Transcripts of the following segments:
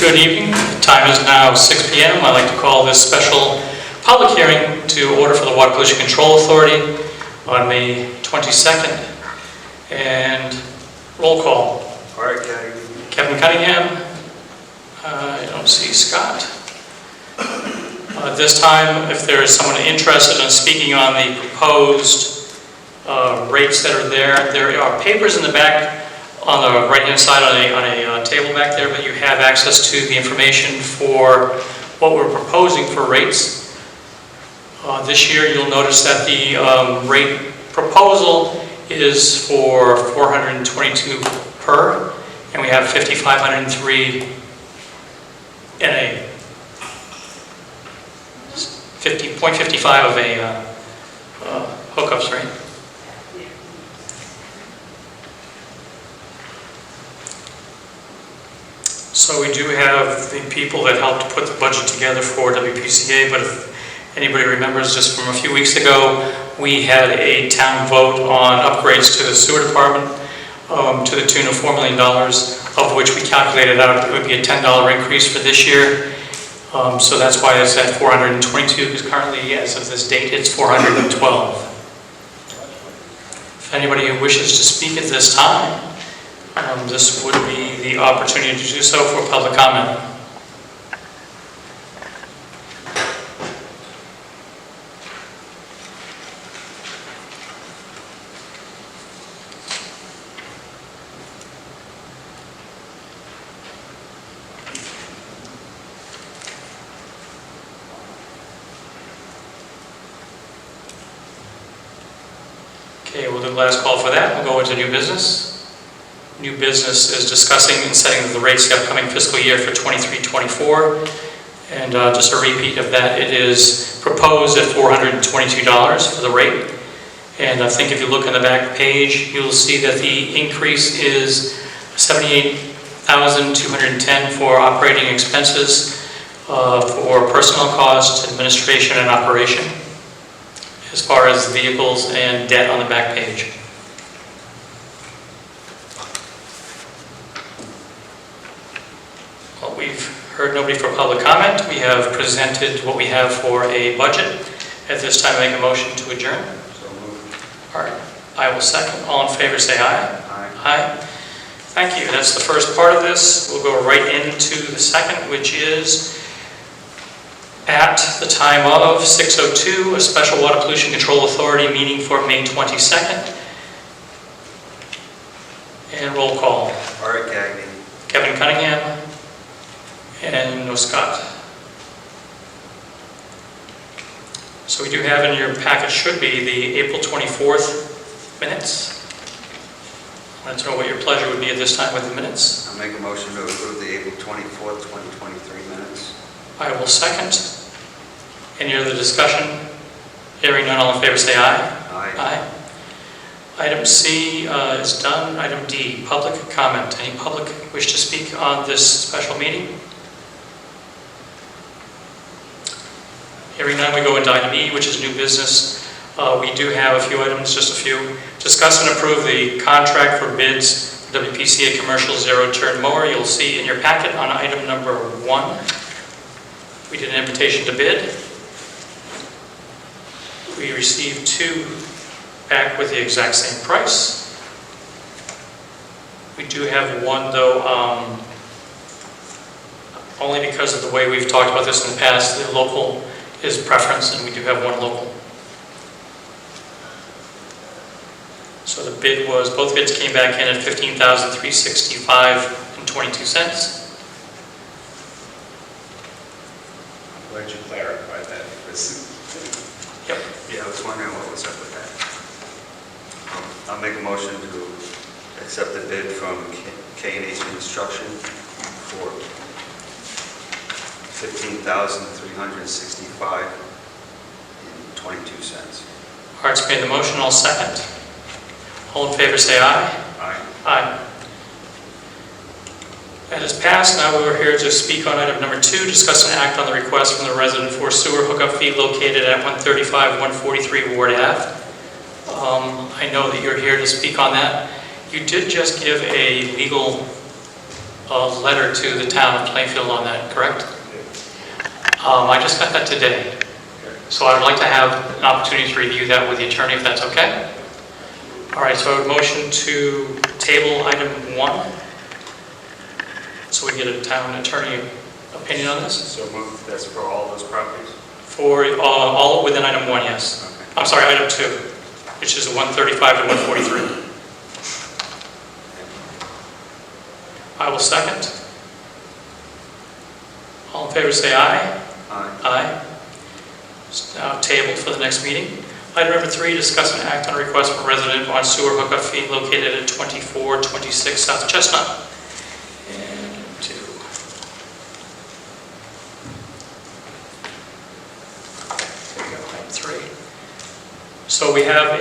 Good evening. The time is now 6 p.m. I'd like to call this special public hearing to order for the Water Pollution Control Authority on May 22nd. And roll call. All right, Kevin Cunningham. I don't see Scott. At this time, if there is someone interested in speaking on the proposed rates that are there are papers in the back on the right-hand side on a table back there, but you have access to the information for what we're proposing for rates. This year, you'll notice that the rate proposal is for $422 per, and we have 5,503 in a 0.55 of a hookups rate. So we do have the people that helped put the budget together for WPCA, but if anybody remembers, just from a few weeks ago, we had a town vote on upgrades to the sewer department to the tune of $4 million, of which we calculated out it would be a $10 increase for this year. So that's why it's at 422, because currently, as of this date, it's 412. If anybody who wishes to speak at this time, this would be the opportunity to do so for public comment. Okay, we'll do the last call for that. We'll go into new business. New business is discussing and setting the rates the upcoming fiscal year for 23-24. And just a repeat of that, it is proposed at $422 for the rate. And I think if you look on the back page, you'll see that the increase is $78,210 for operating expenses, for personnel costs, administration, and operation, as far as vehicles and debt on the back page. Well, we've heard nobody for public comment. We have presented what we have for a budget. At this time, I make a motion to adjourn. So moved. All right, I will second. All in favor, say aye. Aye. Aye. Thank you. That's the first part of this. We'll go right into the second, which is at the time of 6:02, a special Water Pollution Control Authority meeting for May 22nd. And roll call. All right, Gagny. Kevin Cunningham and no Scott. So we do have in your packet should be the April 24th minutes. I want to know what your pleasure would be at this time with the minutes. I'll make a motion to approve the April 24th, 2023 minutes. I will second. Any other discussion? Hearing none, all in favor say aye. Aye. Aye. Item C is done. Item D, public comment. Any public wish to speak on this special meeting? Hearing none, we go into item E, which is new business. We do have a few items, just a few. Discuss and approve the contract for bids, WPCA commercial zero-turn mower. You'll see in your packet on item number 1. We did an invitation to bid. We received 2 back with the exact same price. We do have one, though, only because of the way we've talked about this in the past, the local is preference, and we do have one local. So the bid was, both bids came back in at $15,365.22. Glad you clarified that. Yep. Yeah, I was wondering what was up with that. I'll make a motion to accept the bid from K&H Construction for $15,365.22. Hart's made the motion, I'll second. All in favor say aye. Aye. Aye. That is passed. Now we are here to speak on item number 2, discuss and act on the request from the resident for sewer hookup fee located at 135-143 Ward Ave. I know that you're here to speak on that. You did just give a legal a letter to the town of Plainfield on that, correct? I just got that today. So I would like to have an opportunity to review that with the attorney, if that's okay. All right, so I would motion to table item 1, so we get a town attorney opinion on this. So move, that's for all those properties? For all within item 1, yes. Okay. I'm sorry, item 2, which is 135 to 143. I will second. All in favor say aye. Aye. Aye. It's now tabled for the next meeting. Item number 3, discuss and act on a request from a resident on sewer hookup fee located at 2426 South Chestnut. And 2. There you go, item 3. So we have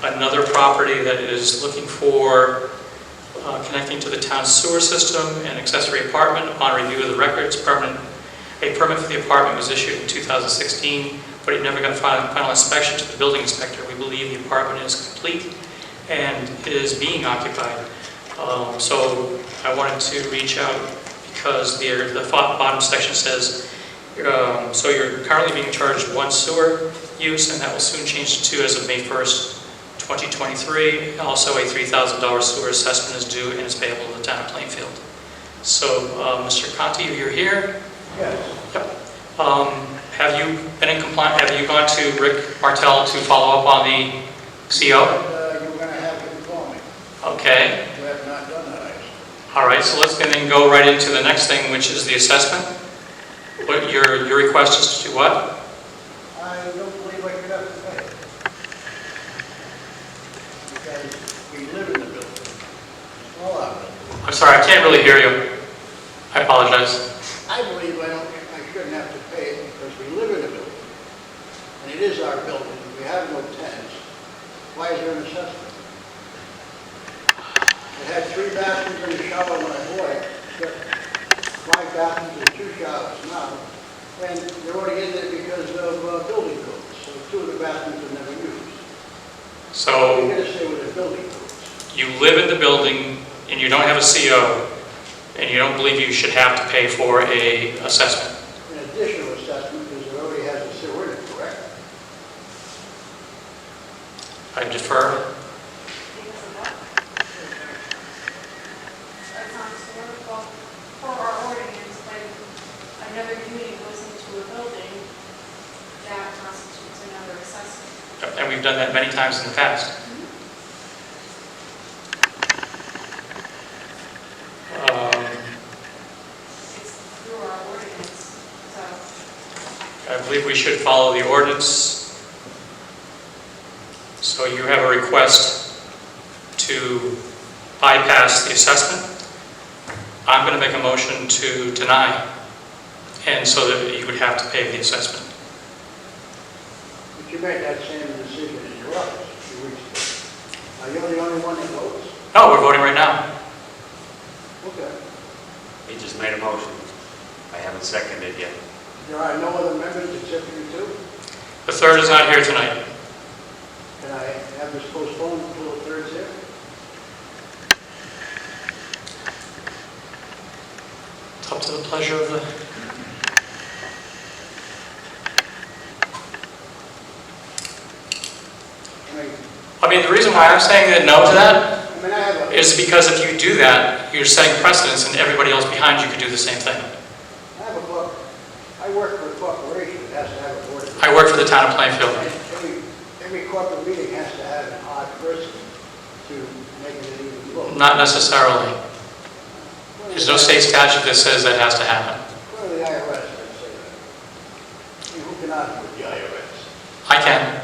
another property that is looking for connecting to the town's sewer system, an accessory apartment. Upon review of the records, a permit for the apartment was issued in 2016, but it never got final inspection to the building inspector. We believe the apartment is complete and is being occupied. So I wanted to reach out because the bottom section says, so you're currently being charged 1 sewer use, and that will soon change to 2 as of May 1st. 2023. Also, a $3,000 sewer assessment is due and is payable to the town of Plainfield. So, Mr. Conti, you're here? Yes. Yep. Have you been in compliance? Have you gone to Rick Martell to follow up on the CO? You were going to have him call me. Okay. You have not done that. All right. So let's then go right into the next thing, which is the assessment. What your request is to do what? I don't believe I could have to pay. Because we live in the building. All our building. I'm sorry, I can't really hear you. I apologize. I believe I shouldn't have to pay it because we live in the building. And it is our building. We have no tenants. Why is there an assessment? It had 3 bathrooms and a shower when I bought it. It's got 5 bathrooms and 2 showers now. And they're already in there because of building codes. So 2 of the bathrooms are never used. So We're going to stay with the building codes. you live in the building and you don't have a CO, and you don't believe you should have to pay for a assessment. An additional assessment because it already has a sewer in it, correct? I defer. Because of what? That's not historical for our ordinance, when another unit goes into a building, that constitutes another assessment. And we've done that many times in the past. It's through our ordinance, so. I believe we should follow the ordinance. So you have a request to bypass the assessment. I'm going to make a motion to deny, and so that you would have to pay the assessment. But you made that same decision in your office a few weeks ago. Are you the only one that votes? No, we're voting right now. Okay. He just made a motion. I haven't seconded yet. There are no other members except you two? The third is not here tonight. Can I have this postponed until the third's here? It's up to the pleasure of the... I mean, the reason why I'm saying that no to that I mean, I have a, is because if you do that, you're setting precedence and everybody else behind you could do the same thing. I work for a corporation that has to have a board. I work for the town of Plainfield. Every corporate meeting has to have an odd person to make it an even vote. Not necessarily. There's no state statute that says that has to happen. Go to the IRS and say that. I mean, who can argue with the IRS? I can.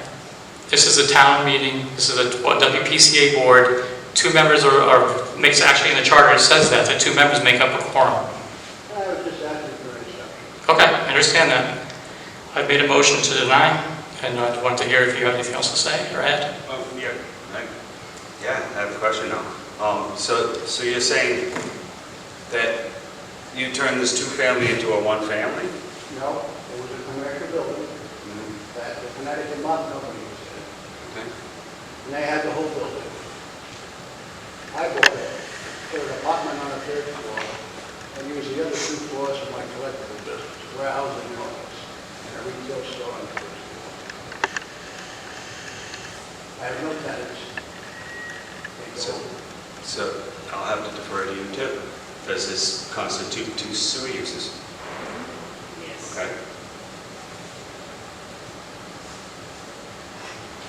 This is a town meeting. This is a WPCA board. 2 members makes actually in the charter it says that 2 members make up a quorum. I was just asking for an exception. Okay, I understand that. I've made a motion to deny, and I want to hear if you have anything else to say or add. Yeah, I have a question now. So you're saying that you turned this 2-family into a 1-family? No, it was a commercial building that the Connecticut Mud Company was in. Okay. And they had the whole building. I bought it. put an apartment on the third floor, and use the other 2 floors for my collectible business, warehousing and office, and a retail store on the first floor. I have no tenants. They So, go- so I'll have to defer to you too. Does this constitute 2 sewer uses? Yes. Okay.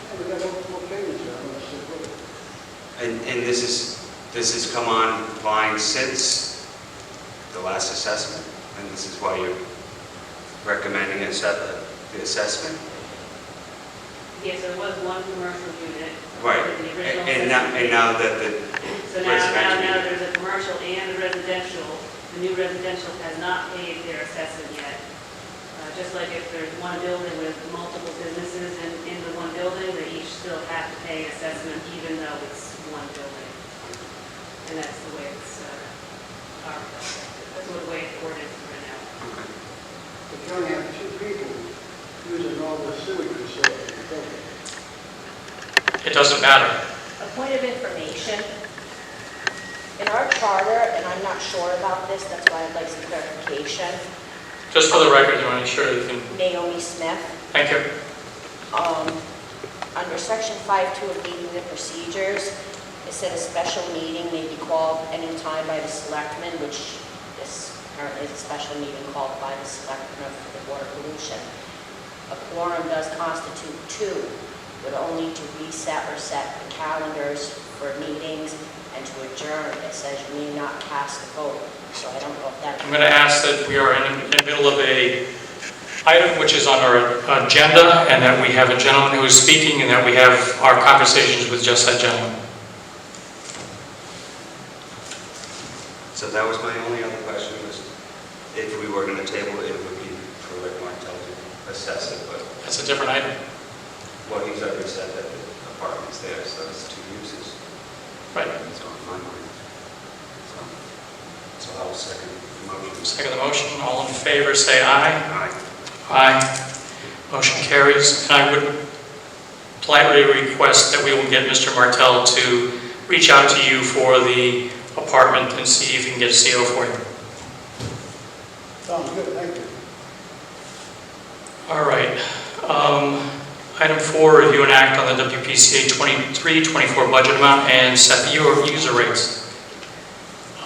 Yeah, we got multiple payments there, I'm gonna sit with it. And this has come online since the last assessment? And this is why you're recommending the assessment? Yes, there was one commercial unit. Right. The original And assessment. now that the So now residential... there's a commercial and a residential. The new residential has not paid their assessment yet. Just like if there's one building with multiple businesses in the one building, they each still have to pay an assessment even though it's one building. And that's the way it's, that's the way the ordinance is written out. Okay. But you only have 2 people using all the sewage facilities in the building. It doesn't matter. A point of information, in our charter, and I'm not sure about this, that's why I'd like some clarification, Just for the record, you want to make sure you can, Naomi Smith, thank you. under section 5.2 of meetings and procedures, it said a special meeting may be called anytime by the selectmen, which this currently is a special meeting called by the selectmen of the water pollution. A quorum does constitute 2, but only to reset or set the calendars for meetings and to adjourn. It says you may not cast a vote, so I don't know if that... I'm going to ask that we are in the middle of a item which is on our agenda, and that we have a gentleman who is speaking, and that we have our conversations with just that gentleman. So that was my only other question, was if we were going to table it, it would be for Rick Martel to assess it, but, That's a different item. well, he's already said that the apartment's there, so it's 2 uses. Right. It's on my mind. So I'll second the motion. Second the motion. All in favor, say aye. Aye. Aye. Motion carries. And I would politely request that we will get Mr. Martell to reach out to you for the apartment and see if he can get a CO for you. Sounds good, thank you. All right. Item 4, review and act on the WPCA 23-24 budget amount and set the user rates.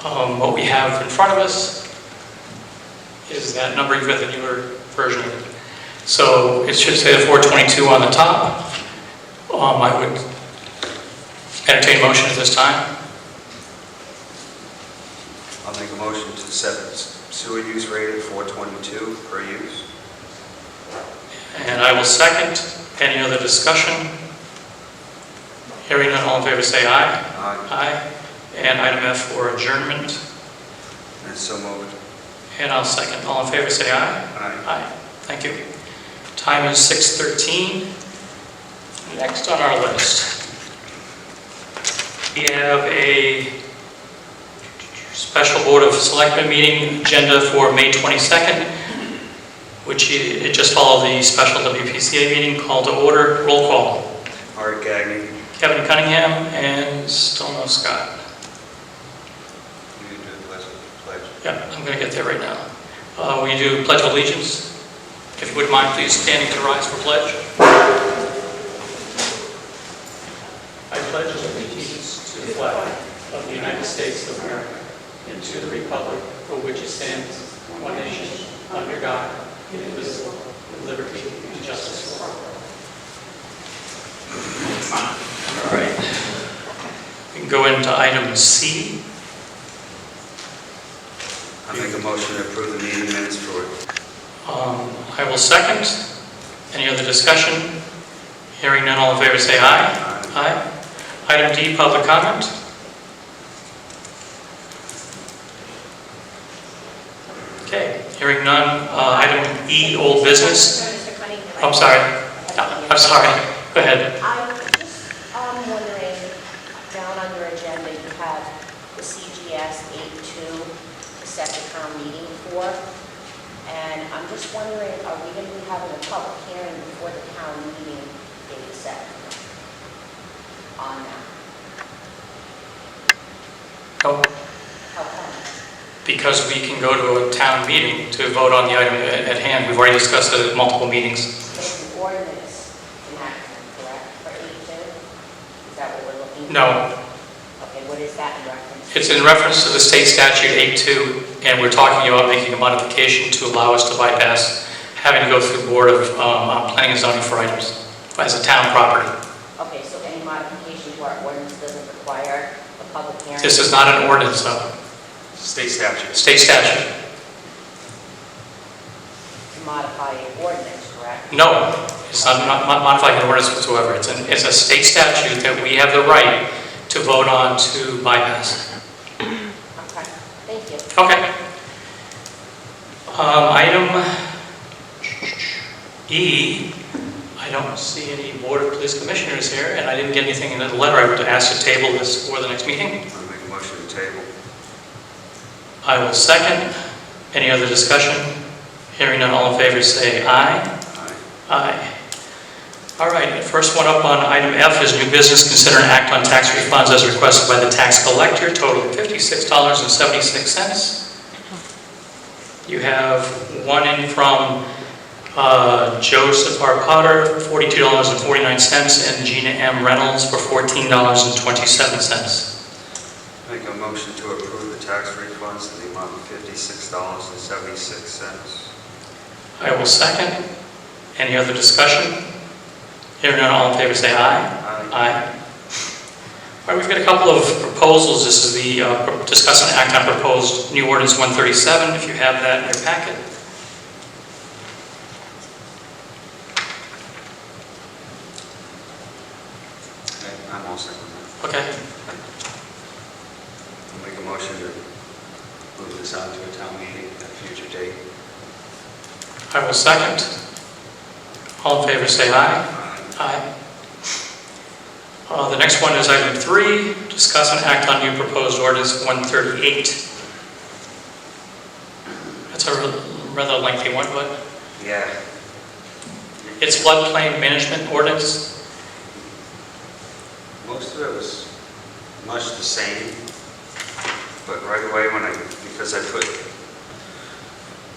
What we have in front of us is that number. You've got the newer version of it. So it should say the 422 on the top. I would entertain a motion at this time. I'll make a motion to set sewer use rate at 422 per use. And I will second. Any other discussion? Hearing none, all in favor say aye. Aye. Aye. And item F for adjournment. And so moved. And I'll second. All in favor say aye. Aye. Aye. Thank you. Time is 6:13. Next on our list, we have a special Board of Selectmen meeting agenda for May 22nd, which it just followed the special WPCA meeting. Call to order. Roll call. Art Gagnon. Kevin Cunningham and still no Scott. You do the pledge. Yeah, I'm going to get there right now. We do Pledge of Allegiance. If you wouldn't mind, please standing to rise for pledge. I pledge allegiance to the flag of the United States of America and to the republic for which it stands, one nation, under God, indivisible, with liberty and justice for all. All right. We can go into item C. I make a motion to approve the meeting minutes for I will second. Any other discussion? Hearing none, all in favor say aye. Aye. Item D, public comment. Okay, hearing none. Item E, old business. Mr. Cunningham, I'm sorry. I'm sorry. Go ahead. I'm just wondering, down on your agenda, you have the CGS 82 to set the town meeting for, and I'm just wondering, are we going to be having a public hearing before the town meeting date is set on that? Oh, because we can go to a town meeting to vote on the item at hand. We've already discussed it at multiple meetings. It's an ordinance enactment, correct, for 82? Is that what we're looking for? No, Okay, what is that in reference to? it's in reference to the state statute 82, and we're talking about making a modification to allow us to bypass having to go through Board of Planning and Zoning for items as a town property. Okay, so any modification to our ordinance doesn't require a public hearing? This is not an ordinance, though. State statute. State statute. To modify an ordinance, correct? No, it's not modifying the ordinance whatsoever. It's a state statute that we have the right to vote on to bypass. Okay, thank you. Okay. Item E, I don't see any Board of Police Commissioners here, and I didn't get anything in the letter. I would ask to table this for the next meeting. I'll make a motion to table. I will second. Any other discussion? Hearing none, all in favor say aye. Aye. Aye. All right, the first one up on item F is new business. Consider an act on tax refunds as requested by the tax collector, total $56.76. You have one in from Joseph R. Potter, $42.49, and Gina M. Reynolds for $14.27. Make a motion to approve the tax refunds in the amount of $56.76. I will second. Any other discussion? Hearing none, all in favor say aye. Aye. All right, we've got a couple of proposals. This is the discuss and act on proposed new ordinance 137, if you have that in your packet. Okay, I'm all set with Okay. that. I'll make a motion to move this on to a town meeting at a future date. I will second. All in favor say aye. Aye. The next one is item 3, discuss and act on new proposed ordinance 138. That's a rather lengthy one, but Yeah. it's floodplain management ordinance. Most of it was much the same, but right away because I put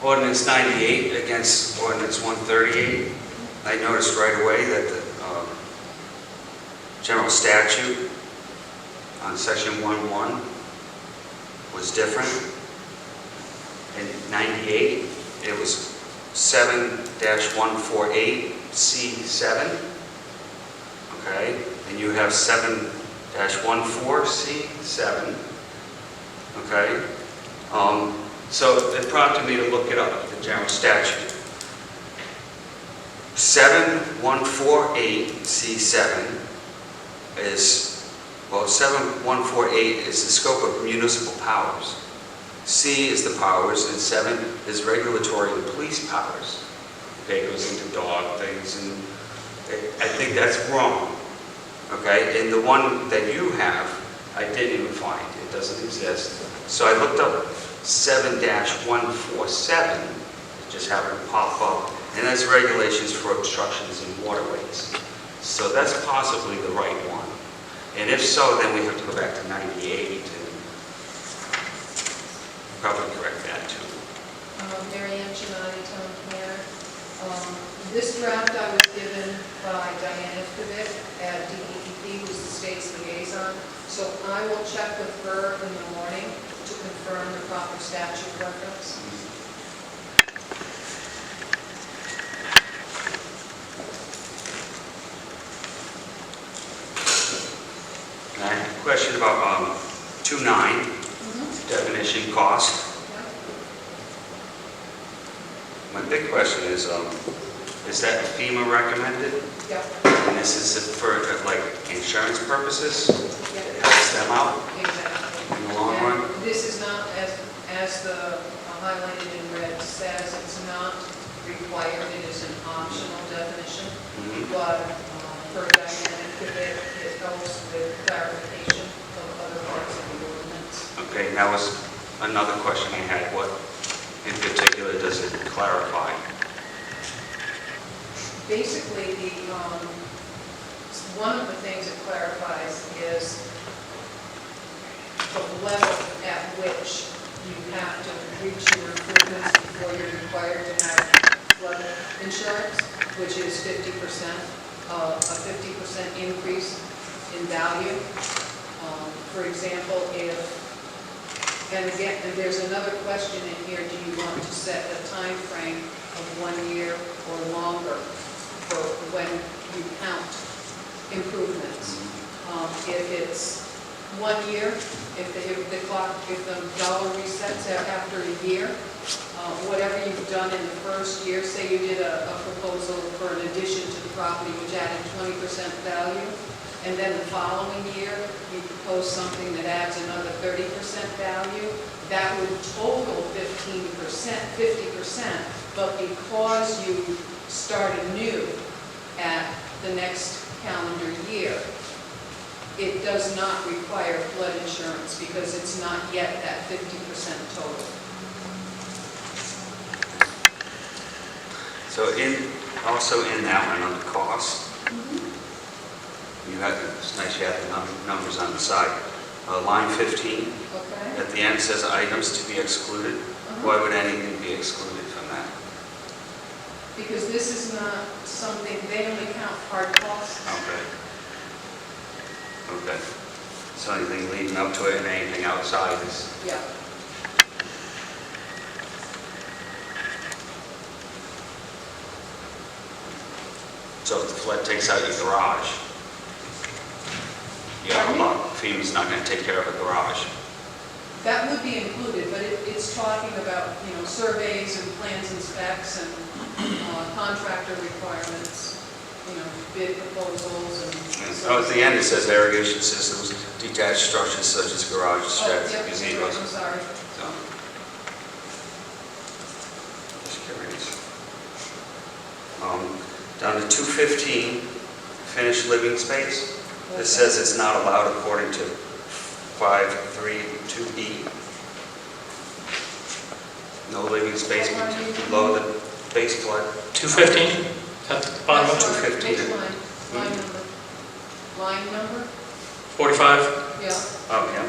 ordinance 98 against ordinance 138, I noticed right away that the general statute on section 1.1 was different. In 98, it was 7-148C7, okay? And you have 7-14C7, okay? So it prompted me to look it up, the general statute. 7148C7 is, well, 7148 is the scope of municipal powers. C is the powers, and 7 is regulatory and police powers. Okay, it goes into dog things, and I think that's wrong. Okay, and the one that you have, I didn't even find. It doesn't exist. So I looked up 7-147, it just happened to pop up, and that's regulations for obstructions in waterways. So that's possibly the right one. And if so, then we have to go back to 98 and probably correct that too. Mary Ann Giannotti, Town Planner. This draft I was given by Diane Ifkovic at DEP, who's the state's liaison. So I will check with her in the morning to confirm the proper statute reference. And I have a question about 2.9, definition cost. My big question is that FEMA recommended? Yeah. And this is for like insurance purposes? Yeah. It helps them out Exactly. in the long run? And this is not, as the highlighted in red says, it's not required, it is an optional definition. Mhm. But for Diane Ifkovic, it helps with clarification of other parts of the ordinance. Okay, that was another question I had. What in particular does it clarify? Basically, one of the things it clarifies is the level at which you have to reach your improvements before you're required to have flood insurance, which is 50%, a 50% increase in value. For example, and again, and there's another question in here, do you want to set a time frame of 1 year or longer for when you count improvements? If it's 1 year, if the dollar resets after a year, whatever you've done in the first year, say you did a proposal for an addition to the property which added 20% value, and then the following year you propose something that adds another 30% value, that would total 50%, but because you start anew at the next calendar year, it does not require flood insurance because it's not yet that 50% total. So also in that one, on the cost, it's nice you have the numbers on the side. Line 15, Okay? at the end says items to be excluded. Why would anything be excluded from that? Because this is not something, they only count hard costs. Okay. So anything leading up to it and anything outside is... Yeah. So if the flood takes out your garage, you have a lot, FEMA's not going to take care of a garage. That would be included, but it's talking about, surveys and plans and specs and contractor requirements, bid proposals and... Oh, at the end it says irrigation systems, detached structures such as garages, sheds, yep, gazebos. I'm sorry. So, just curious. Down to 215, finished living space. It says it's not allowed according to 532E. No living space below the base flood. 215, at the bottom of Sorry, 215. which line? Line number? Line number? 45. Yeah, Oh, yeah.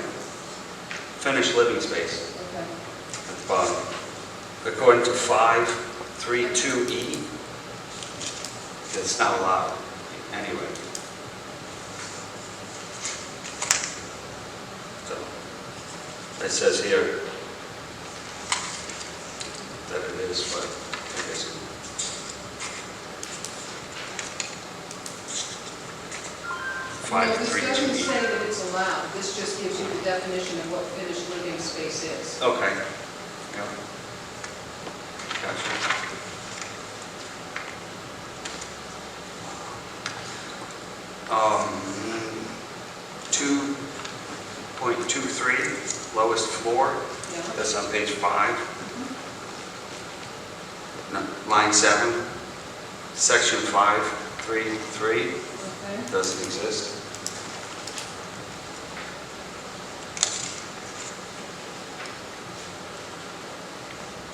Finished living space okay. at the bottom. According to 532E, it's not allowed anyway. So, it says here that it is, but I guess it... No, this doesn't 532E. say that it's allowed. This just gives you the definition of what finished living space is. Okay. Yeah. Gotcha. 2.23, lowest floor. Yeah. That's on page 5. No, line 7, section 533, Okay. doesn't exist.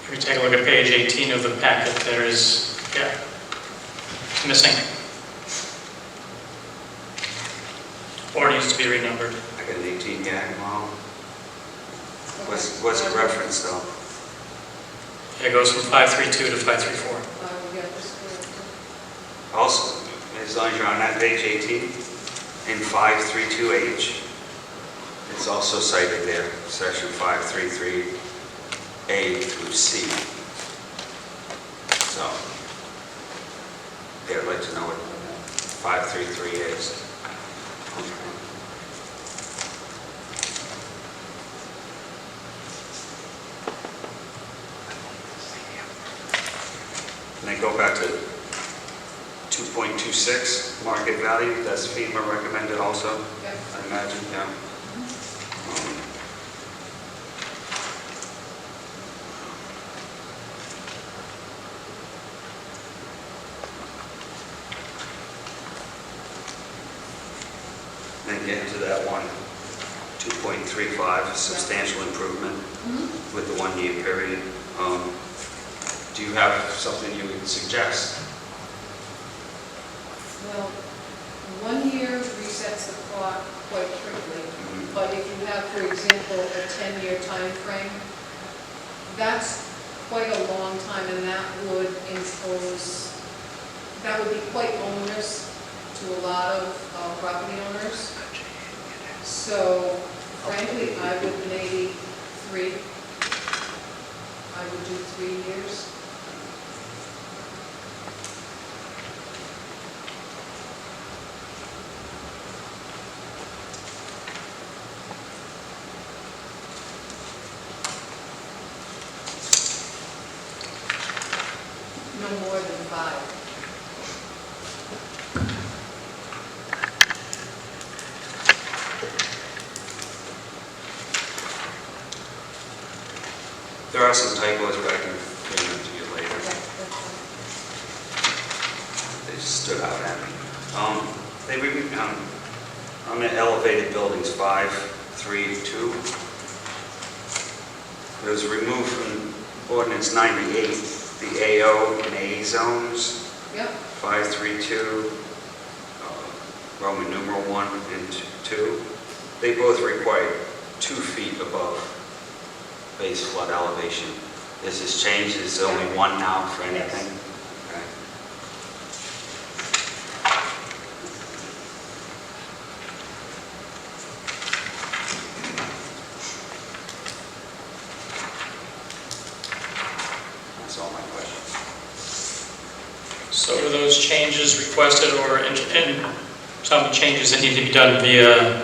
If you take a look at page 18 of the packet, there is, it's missing. Or needs to be renumbered. I got an 18 gag, well, what's the reference though? It goes from 532 to 534. I will get this corrected. Also, as long as you're on that page 18, in 532H, it's also cited there, section 533A through C. So, yeah, I'd like to know what 533 is. And then go back to 2.26, market value, that's FEMA recommended also, Yep. I imagine, yeah. Then get into that one, 2.35, substantial improvement with the 1 year period. Do you have something you would suggest? Well, 1 year resets the clock quite quickly, but if you have, for example, a 10-year time frame, That's quite a long time, and that would impose, that would be quite onerous to a lot of property owners. So frankly, I would maybe I would do 3 years. No more than 5. There are some typos, but I can bring them to you later. They just stood out at me. On the elevated buildings, 532. It was removed from ordinance 98, the AO and A zones, Yep. 532, Roman numeral 1 and 2. They both require 2 feet above base flood elevation. This has changed, it's only 1 now for anything. Okay. That's all my questions. So are those changes requested, or and some changes that need to be done via,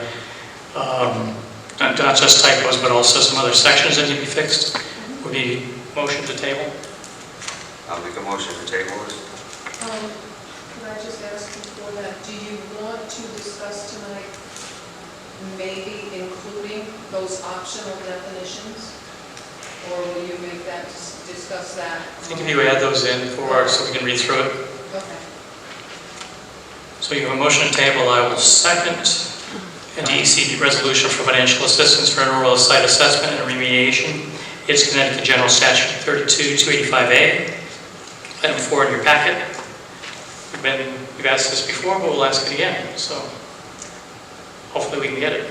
not just typos, but also some other sections that need to be fixed? Would be motion to table? I'll make a motion to table this. Can I just ask before that, do you want to discuss tonight maybe including those optional definitions? Or will you make that, discuss that? I think if you add those in so we can read through it. Okay. So you have a motion to table. I will second a DEC resolution for financial assistance for an oral site assessment and remediation. It's Connecticut General Statute 32-285A. Item 4 in your packet. We've asked this before, but we'll ask it again. So hopefully we can get it.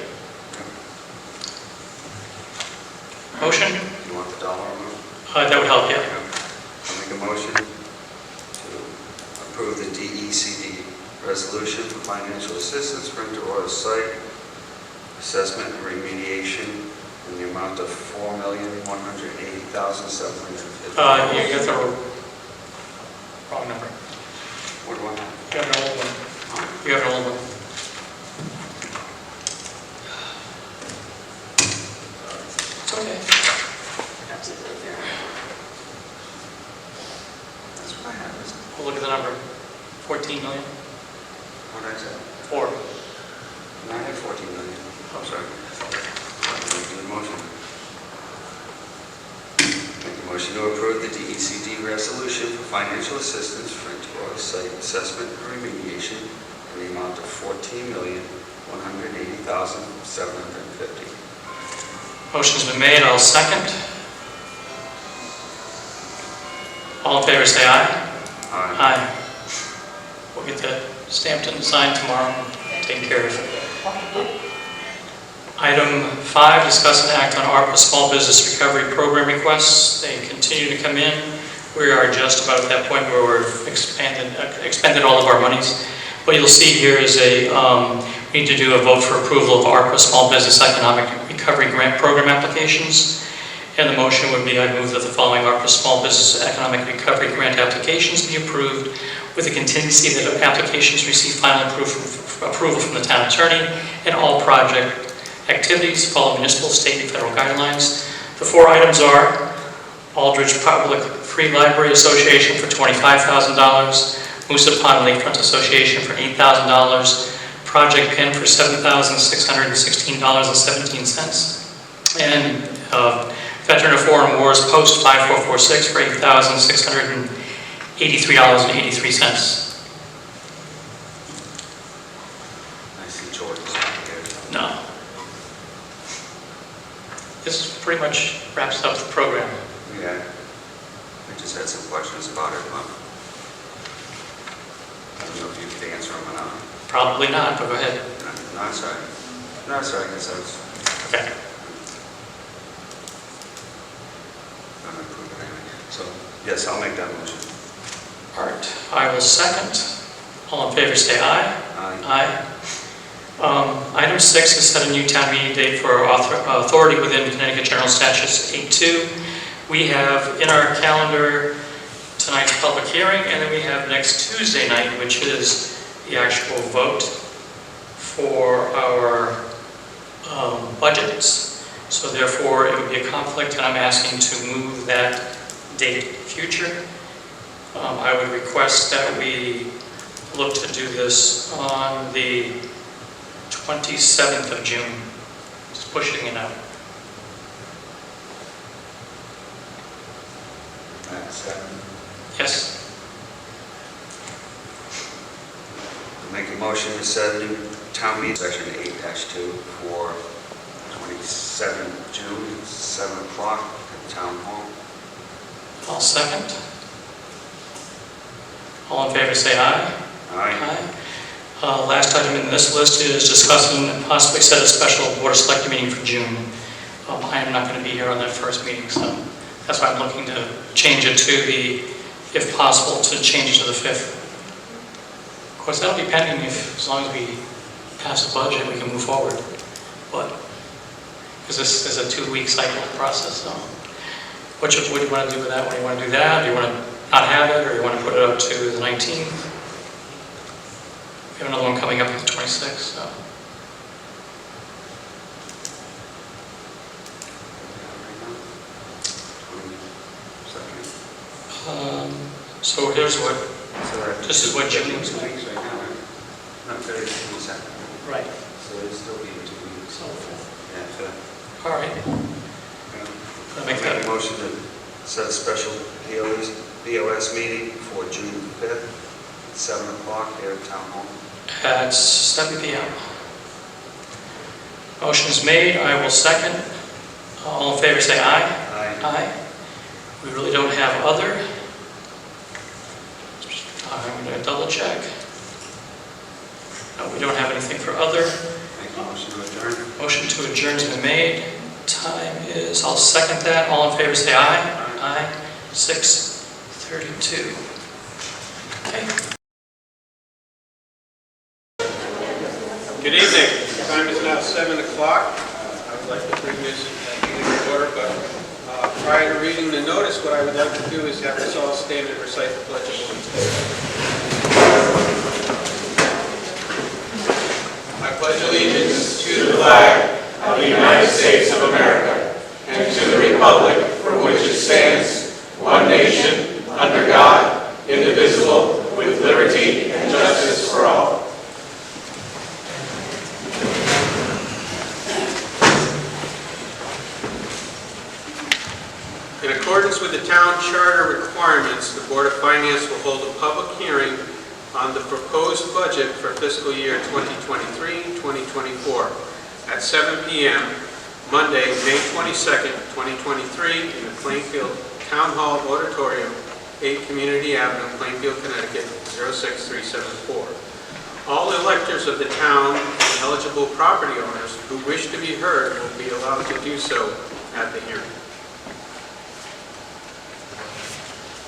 Motion? You want the dollar amount? That would help, yeah. I'll make a motion to approve the DECD resolution for financial assistance for inter-oil site assessment and remediation in the amount of $4,180,750. You got the wrong number. What do I have? You have an old one. You have an old one. It's okay. That's what I have, isn't it? We'll look at the number. 14 million? What did I say? 4. No, I had 14 million. I'm sorry. Do the motion. Make a motion to approve the DECD resolution for financial assistance for inter-oil site assessment and remediation in the amount of $14,180,750. Motion's been made. I'll second. All in favor, say aye. Aye. We'll get that stamped and signed tomorrow and taken care of. Item 5, discuss and act on ARPA Small Business Recovery Program requests. They continue to come in. We are just about at that point where we've expended all of our monies. What you'll see here is we need to do a vote for approval of ARPA Small Business Economic Recovery Grant Program applications. And the motion would be, I move that the following ARPA Small Business Economic Recovery Grant applications be approved with the contingency that applications receive final approval from the town attorney and all project activities follow municipal, state, and federal guidelines. The 4 items are Aldridge Public Free Library Association for $25,000, Moosa Pond Lakefront Association for $8,000, Project PIN for $7,616.17, and Veteran of Foreign Wars Post 5446 for $8,683.83. I see George's not here. No. This pretty much wraps up the program. Yeah. I just had some questions about it, but I don't know if you could answer them or not. Probably not, but go ahead. No, I'm sorry. No, I'm sorry, because I was... Okay. So, yes, I'll make that motion. All right, I will second. All in favor, say aye. Aye. Item 6 is set a new town meeting date for authority within Connecticut General Statutes 8.2. We have in our calendar tonight's public hearing, and then we have next Tuesday night, which is the actual vote for our budgets. So therefore, it would be a conflict, and I'm asking to move that date to the future. I would request that we look to do this on the 27th of June, just pushing it out. Yes, Make a motion to set a new town meeting, section 8-2 for 27th June, 7 o'clock at Town Hall. I'll second. All in favor, say aye. Aye. Last item in this list is discussing and possibly set a special Board of Selectmen meeting for June. I am not going to be here on that first meeting, so that's why I'm looking to change it to the, if possible, to change it to the 5th. Of course, that'll be pending if, as long as we pass the budget, we can move forward. But, because this is a 2-week cycle process, so. What do you want to do with that? What do you want to do that? Do you want to not have it, or do you want to put it up to the 19th? We have another one coming up on the 26th, so. So here's what, this is what June looks 2 like. weeks right now, right? Not 30, 22nd. Right. So it'll still be 2 weeks. So, Yeah, all right. I'll Make that a motion to set a special BOS meeting for June 5th, 7 o'clock here at Town Hall. at 7 p.m. Motion is made. I will second. All in favor, say aye. Aye. Aye. We really don't have other. I'm going to double check. No, we don't have anything for other. Make a motion to adjourn. Motion to adjourn has been made. Time is, I'll second that. All in favor, say aye. Aye. 6:32. Okay. Good evening. The time is now 7 o'clock. I would like to bring this meeting to order, but prior to reading the notice, what I would like to do is have us all stand and recite the Pledge of Allegiance. I pledge allegiance to the flag of the United States of America and to the republic for which it stands, one nation, under God, indivisible, with liberty and justice for all. In accordance with the town charter requirements, the Board of Finance will hold a public hearing on the proposed budget for fiscal year 2023-2024 at 7 p.m. Monday, May 22nd, 2023 in the Plainfield Town Hall Auditorium, 8 Community Avenue, Plainfield, Connecticut, 06374. All electors of the town and eligible property owners who wish to be heard will be allowed to do so at the hearing.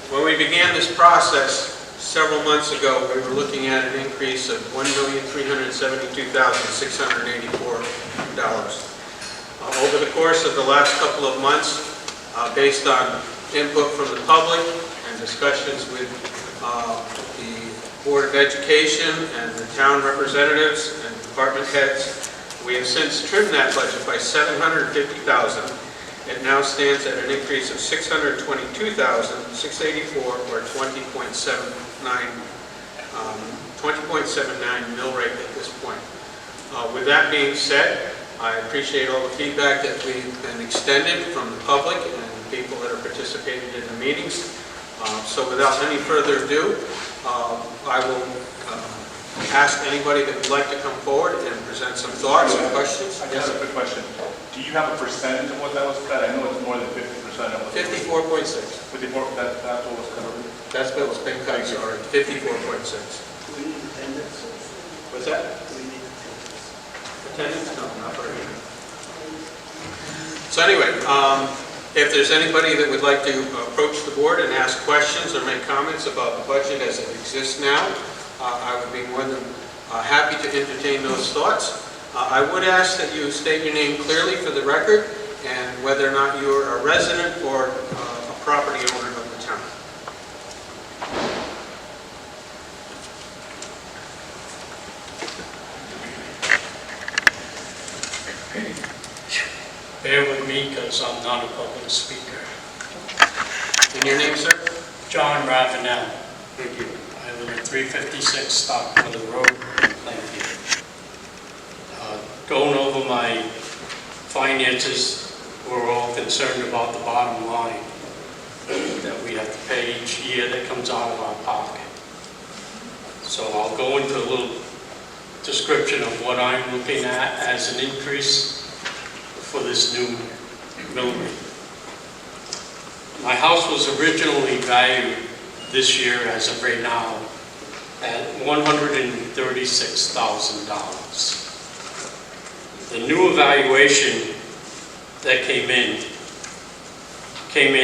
When we began this process several months ago, we were looking at an increase of $1,372,684. Over the course of the last couple of months, based on input from the public and discussions with the Board of Education and the town representatives and department heads, we have since trimmed that budget by $750,000. It now stands at an increase of $622,684, or 20.79 mill rate at this point. With that being said, I appreciate all the feedback that we've been extended from the public and the people that are participating in the meetings. So without any further ado, I will ask anybody that would like to come forward and present some thoughts or questions. I just have a quick question. Do you have a percentage of what that was cut? I know it's more than 50% of what. 54.6. 54, that's what was cut already? That's what was been cut, sorry, 54.6. What's that? Attendance? No, not very good. So anyway, If there's anybody that would like to approach the board and ask questions or make comments about the budget as it exists now, I would be more than happy to entertain those thoughts. I would ask that you state your name clearly for the record and whether or not you are a resident or a property owner of the town. Bear with me because I'm not a public speaker. And your name, sir? John Ravenel. Thank you. I live at 356 Stockport Road, Plainfield. Going over my finances, we're all concerned about the bottom line that we have to pay each year that comes out of our pocket. So I'll go into a little description of what I'm looking at as an increase for this new mill rate. My house was originally valued this year, as of right now, at $136,000. The new evaluation that came in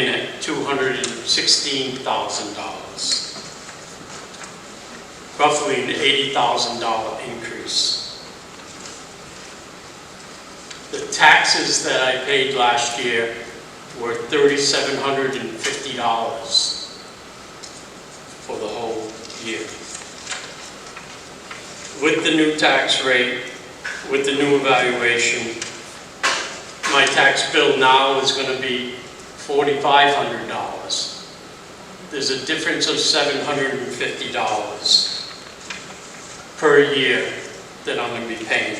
at $216,000, roughly an $80,000 increase. The taxes that I paid last year were $3,750 for the whole year. With the new tax rate, with the new evaluation, my tax bill now is going to be $4,500. There's a difference of $750 per year that I'm going to be paying.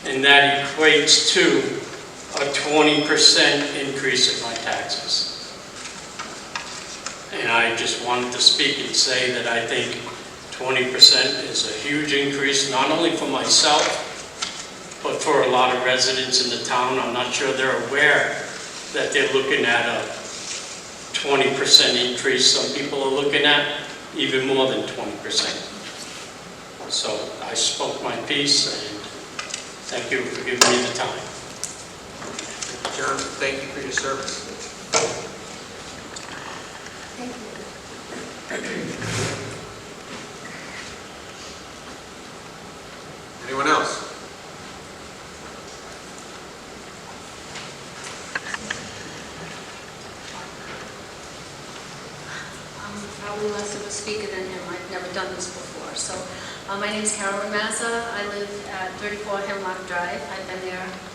And that equates to a 20% increase in my taxes. And I just wanted to speak and say that I think 20% is a huge increase, not only for myself, but for a lot of residents in the town. I'm not sure they're aware that they're looking at a 20% increase. Some people are looking at even more than 20%. So I spoke my piece, and thank you for giving me the time. John, thank you for your service. Anyone else? I'm probably less of a speaker than him. I've never done this before. So my name is Carolyn Mazza. I live at 34 Hemlock Drive. I've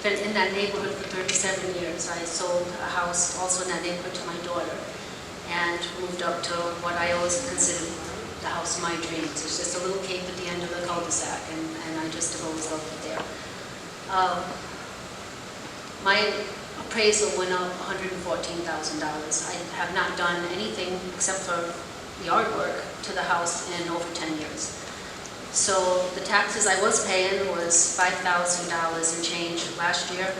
been in that neighborhood for 37 years. I sold a house also in that neighborhood to my daughter and moved up to what I always considered the house of my dreams. It's just a little cape at the end of the cul-de-sac, and I just have always loved it there. My appraisal went up $114,000. I have not done anything except for yard work to the house in over 10 years. So the taxes I was paying was $5,000 and change last year,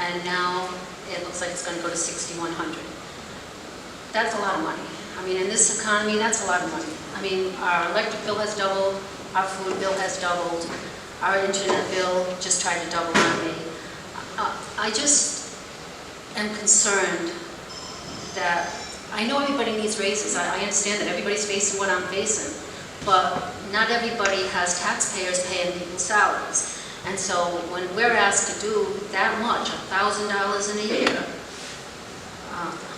and now it looks like it's going to go to $6,100. That's a lot of money. I mean, in this economy, that's a lot of money. I mean, our electric bill has doubled, our food bill has doubled, our internet bill just tried to double on me. I just am concerned that, I know everybody needs raises, I understand that everybody's facing what I'm facing, but not everybody has taxpayers paying people's salaries. And so when we're asked to do that much, $1,000 in a year,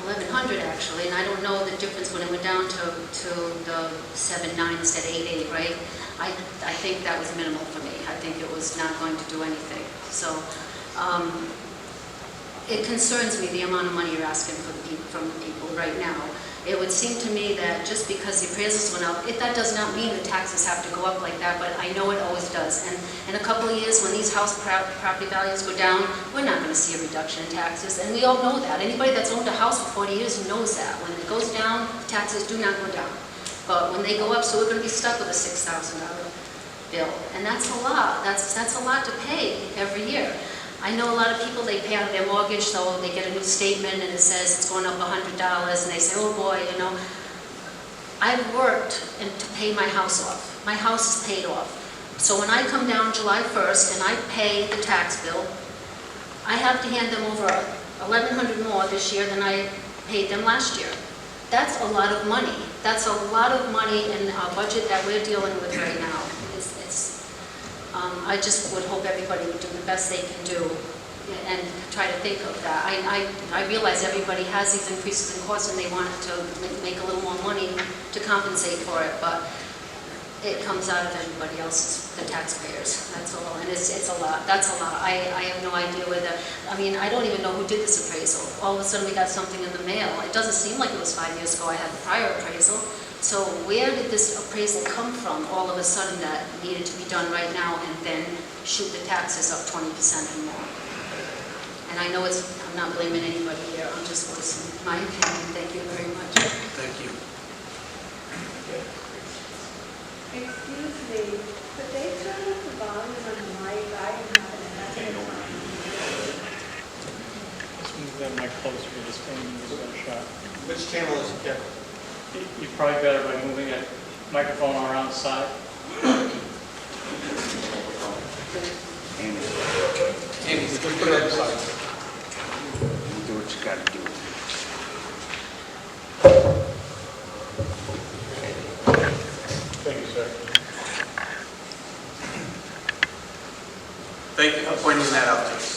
1,100 actually, and I don't know the difference when it went down to the 7.9 instead of 8.8, right? I think that was minimal for me. I think it was not going to do anything. So it concerns me the amount of money you're asking from the people right now. It would seem to me that just because the appraisals went up, that does not mean the taxes have to go up like that, but I know it always does. And in a couple of years, when these house property values go down, we're not going to see a reduction in taxes, and we all know that. Anybody that's owned a house for 40 years knows that. When it goes down, taxes do not go down. But when they go up, so we're going to be stuck with a $6,000 bill. And that's a lot. That's a lot to pay every year. I know a lot of people, they pay out their mortgage, so they get a new statement and it says it's going up $100, and they say, oh boy, you know. I've worked to pay my house off. My house is paid off. So when I come down July 1st and I pay the tax bill, I have to hand them over $1,100 more this year than I paid them last year. That's a lot of money. That's a lot of money in our budget that we're dealing with right now. I just would hope everybody would do the best they can do and try to think of that. I realize everybody has these increases in costs and they want to make a little more money to compensate for it, but it comes out of everybody else's, the taxpayers, that's all, and it's a lot, that's a lot. I have no idea whether, I mean, I don't even know who did this appraisal. All of a sudden we got something in the mail. It doesn't seem like it was 5 years ago I had the prior appraisal. So where did this appraisal come from all of a sudden that needed to be done right now and then shoot the taxes up 20% and more? And I know I'm not blaming anybody here, I'm just voicing my opinion. Thank you very much. Thank you. Excuse me, could they turn up the volume on the mic? I am having a headache. Let's move that mic closer to this thing and give it a shot. Which channel is it, Kevin? You're probably better by moving that microphone around the side. Amy, just put it on the side. Do what you gotta do. Thank you, sir. Thank you for pointing that out to us.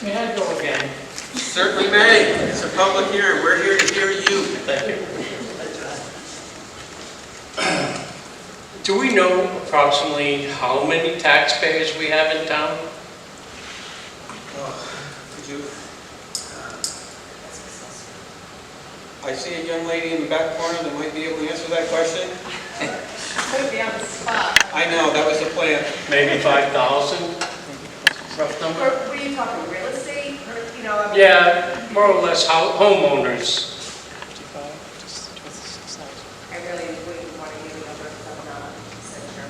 May I go again? Certainly may. It's a public hearing. We're here to hear you. Thank you. Do we know approximately how many taxpayers we have in town? Could you? I see a young lady in the back corner that might be able to answer that question. Put me on the spot. I know, that was the plan. Maybe 5,000, rough number? Were you talking real estate, or, you know? I mean- Yeah, more or less homeowners. I really wouldn't want to give a number if I'm not sure.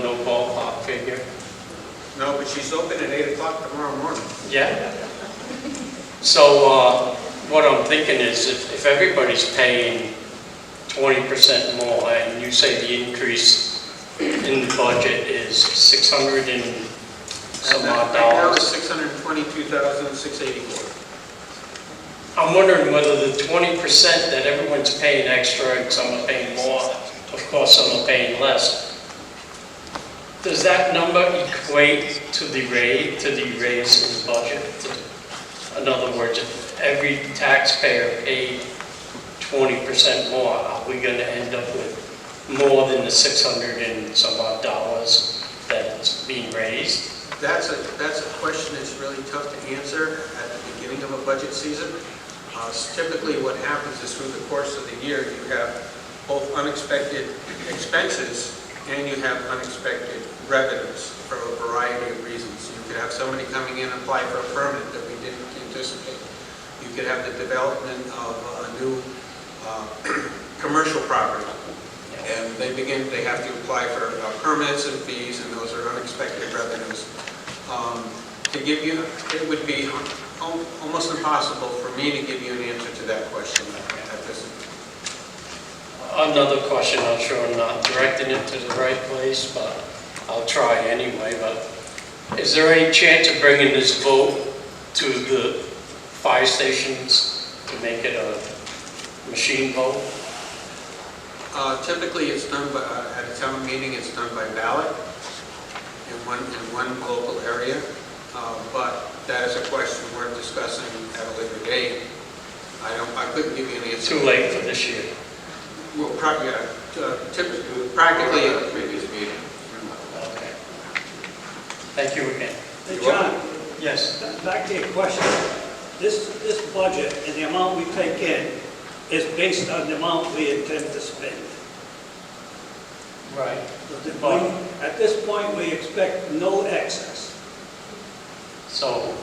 No ballpark figure. No, but she's open at 8 o'clock tomorrow morning. Yeah. So what I'm thinking is if everybody's paying 20% more, and you say the increase in the budget is 600 and some odd Right now dollars. it's $622,684. I'm wondering whether the 20% that everyone's paying extra and some are paying more, of course some are paying less. Does that number equate to the raise in the budget? In other words, if every taxpayer paid 20% more, are we going to end up with more than the 600 and some odd dollars that's being raised? That's a question that's really tough to answer at the beginning of a budget season. Typically what happens is through the course of the year, you have both unexpected expenses and you have unexpected revenues for a variety of reasons. You could have somebody coming in and apply for a permit that we didn't anticipate. You could have the development of a new commercial property. And they have to apply for permits and fees, and those are unexpected revenues. To give you, it would be almost impossible for me to give you an answer to that question at this. Another question, I'm sure I'm not directing it to the right place, but I'll try anyway. But is there any chance of bringing this vote to the fire stations to make it a machine vote? Typically, it's done by, at a town meeting, it's done by ballot in one local area, but that is a question we're discussing at a later date. I couldn't give you an answer. Too late for this year. Well, typically, practically at the previous meeting. Okay. Thank you again. Hey, John, Yes. back to your question. This budget and the amount we take in is based on the amount we intend to spend. Right. At this point, we expect no excess. So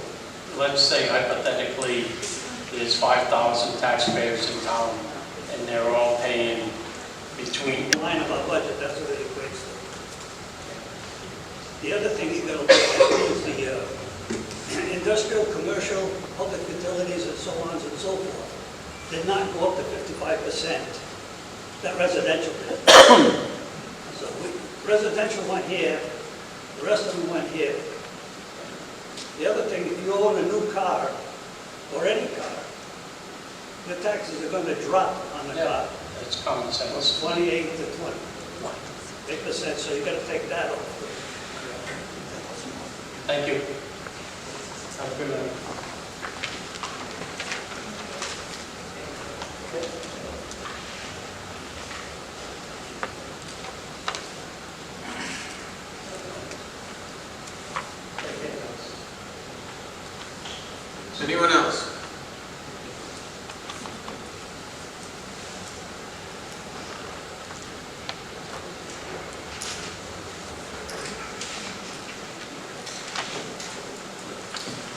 let's say hypothetically there's 5,000 taxpayers in town and they're all paying between. The line of our budget, that's what it equates to. The other thing you gotta look at is the industrial, commercial, public utilities, and so on and so forth. Did not go up to 55%. That residential did. So residential went here, the rest of them went here. The other thing, if you own a new car, or any car, the taxes are gonna drop on the car It's common from sense. 28 to 20%, so you gotta take that off. Thank you. Have a good night. Anyone else?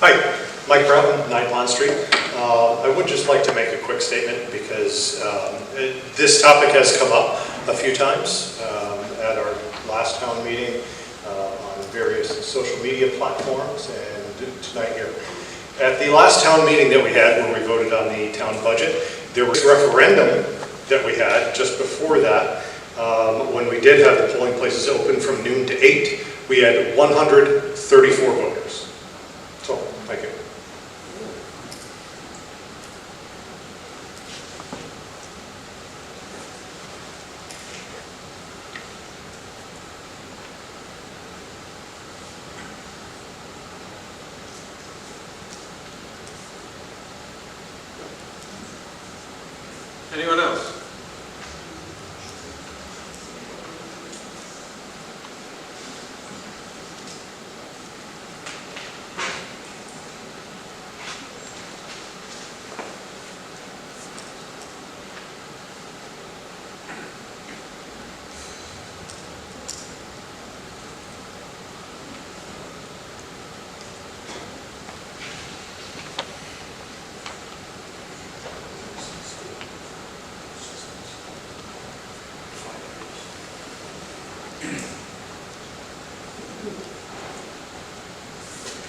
Hi, Mike Broughton, 9 Pond Street. I would just like to make a quick statement because this topic has come up a few times at our last town meeting on various social media platforms and tonight here. At the last town meeting that we had when we voted on the town budget, there was a referendum that we had just before that. When we did have the polling places open from noon to 8, we had 134 voters. So, thank you. Anyone else?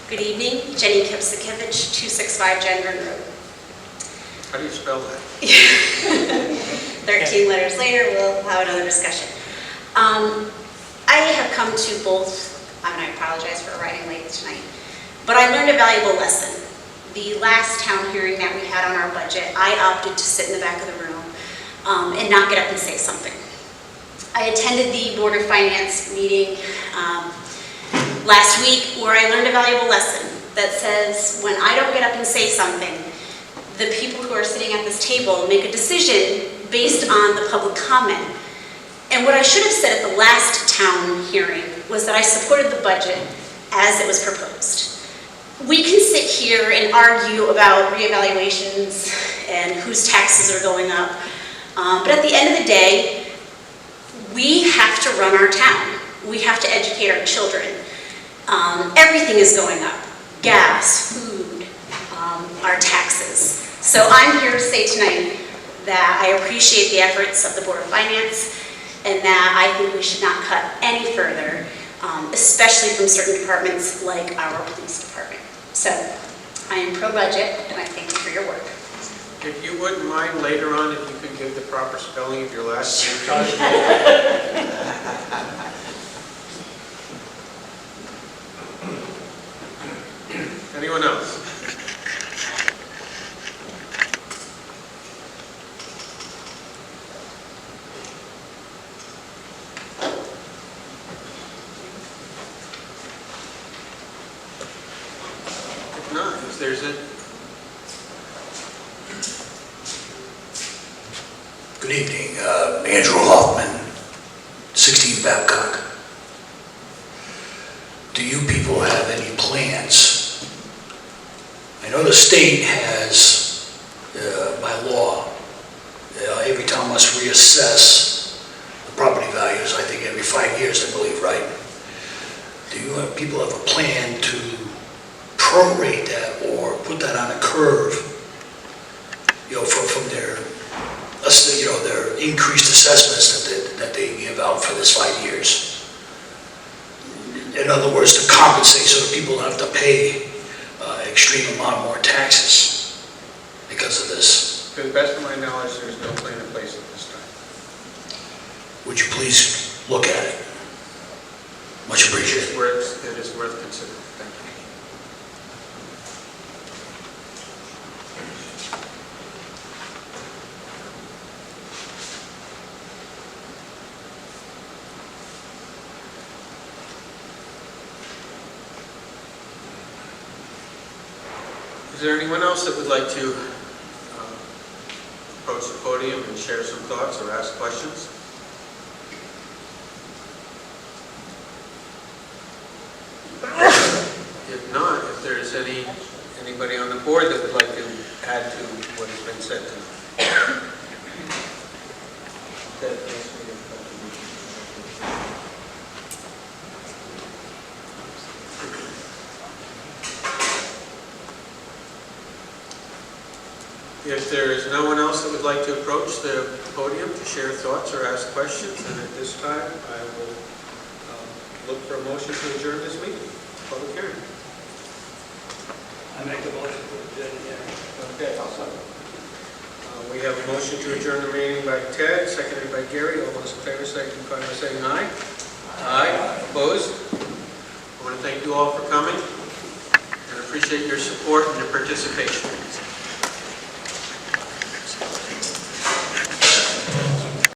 Good evening, Jenny Kipsikevich, 265 Gendron Road. How do you spell that? 13 letters later, we'll have another discussion. I have come to both, and I apologize for arriving late tonight, but I learned a valuable lesson. The last town hearing that we had on our budget, I opted to sit in the back of the room and not get up and say something. I attended the Board of Finance meeting last week where I learned a valuable lesson that says when I don't get up and say something, the people who are sitting at this table make a decision based on the public comment. And what I should have said at the last town hearing was that I supported the budget as it was proposed. We can sit here and argue about reevaluations and whose taxes are going up, but at the end of the day, we have to run our town. We have to educate our children. Everything is going up. Gas, food, our taxes. So I'm here to say tonight that I appreciate the efforts of the Board of Finance and that I think we should not cut any further, especially from certain departments like our police department. So I am pro-budget and I thank you for your work. If you wouldn't mind later on, if you could give the proper spelling of your last name. Anyone else? If not, if there's a... Good evening, Andrew Hoffman, 16 Babcock. Do you people have any plans? I know the state has, by law, every town must reassess the property values, I think every 5 years, I believe, right? Do you people have a plan to prorate that or put that on a curve, from their, their increased assessments that they give out for this 5 years? In other words, to compensate so that people don't have to pay extreme amount more taxes because of this. To the best of my knowledge, there's no plan in place at this time. Would you please look at it? Much appreciated. It is worth considering. Thank you. Is there anyone else that would like to approach the podium and share some thoughts or ask questions? If not, if there's anybody on the board that would like to add to what has been said tonight. If there is no one else that would like to approach the podium to share thoughts or ask questions, then at this time, I will look for a motion to adjourn this meeting, public hearing. I make a motion to adjourn the hearing. Okay, I'll second. We have a motion to adjourn the meeting by Ted, seconded by Gary. All those in favor signify by saying aye. Aye. Opposed? I want to thank you all for coming and appreciate your support and your participation.